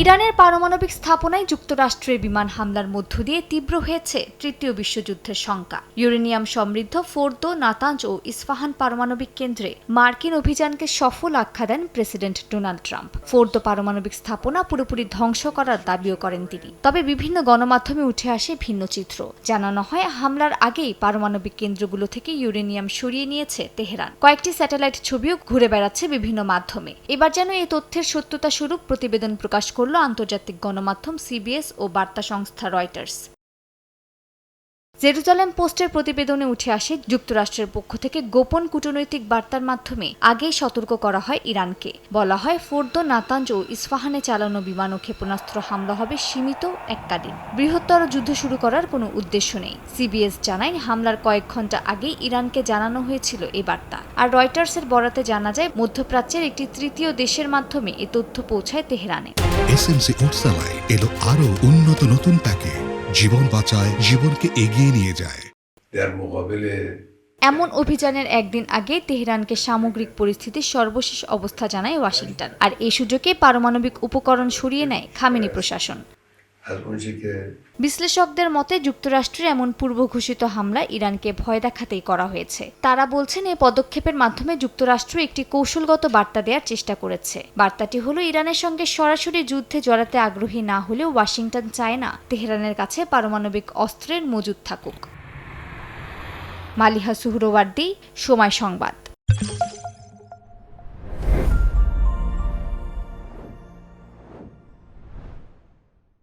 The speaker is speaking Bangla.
ইরানের পারমাণবিক স্থাপনায় যুক্তরাষ্ট্রের বিমান হামলার মধ্য দিয়ে তীব্র হয়েছে তৃতীয় বিশ্বযুদ্ধের শঙ্কা। ইউরেনিয়াম সমৃদ্ধ ফোর্দো, নাতাঞ্জ ও ইস্পাহান পারমাণবিক কেন্দ্রে মার্কিন অভিযানকে সফল আখ্যা দেন প্রেসিডেন্ট ডোনাল্ড ট্রাম্প। ফোর্দো পারমাণবিক স্থাপনা পুরোপুরি ধ্বংস করার দাবিও করেন তিনি। তবে বিভিন্ন গণমাধ্যমে উঠে আসে ভিন্ন চিত্র। জানানো হয় হামলার আগেই পারমাণবিক কেন্দ্রগুলো থেকে ইউরেনিয়াম সরিয়ে নিয়েছে তেহরান। কয়েকটি স্যাটেলাইট ছবিও ঘুরে বেড়াচ্ছে বিভিন্ন মাধ্যমে। এবার যেন এই তথ্যের সত্যতা স্বরূপ প্রতিবেদন প্রকাশ করল আন্তর্জাতিক গণমাধ্যম সিবিএস ও বার্তা সংস্থা রয়টার্স। জেরুজালেম পোস্টের প্রতিবেদনে উঠে আসে যুক্তরাষ্ট্রের পক্ষ থেকে গোপন কূটনৈতিক বার্তার মাধ্যমে আগেই সতর্ক করা হয় ইরানকে। বলা হয় ফোর্দো, নাতাঞ্জ ও ইস্পাহানে চালানো বিমান ও ক্ষেপণাস্ত্র হামলা হবে সীমিত, এককালীন। বৃহত্তর যুদ্ধ শুরু করার কোনো উদ্দেশ্য নেই। সিবিএস জানায় হামলার কয়েক ঘন্টা আগেই ইরানকে জানানো হয়েছিল এ বার্তা। আর রয়টার্সের বরাতে জানা যায় মধ্যপ্রাচ্যের একটি তৃতীয় দেশের মাধ্যমে এ তথ্য পৌঁছায় তেহরানে। এসএমসি ওটসালাই এলো আরো উন্নত নতুন প্যাকে, জীবন বাঁচায়, জীবনকে এগিয়ে নিয়ে যায়। এমন অভিযানের একদিন আগে তেহরানকে সামগ্রিক পরিস্থিতির সর্বশেষ অবস্থা জানায় ওয়াশিংটন। আর এই সুযোগে পারমাণবিক উপকরণ সরিয়ে নেয় খামেনি প্রশাসন। বিশ্লেষকদের মতে যুক্তরাষ্ট্রের এমন পূর্ব ঘোষিত হামলা ইরানকে ভয় দেখাতেই করা হয়েছে। তারা বলছেন এই পদক্ষেপের মাধ্যমে যুক্তরাষ্ট্র একটি কৌশলগত বার্তা দেওয়ার চেষ্টা করেছে। বার্তাটি হলো ইরানের সঙ্গে সরাসরি যুদ্ধে জড়াতে আগ্রহী না হলেও ওয়াশিংটন চায় না তেহরানের কাছে পারমাণবিক অস্ত্রের মজুদ থাকুক। মালিহা সুহরওয়ার্দী, সময় সংবাদ।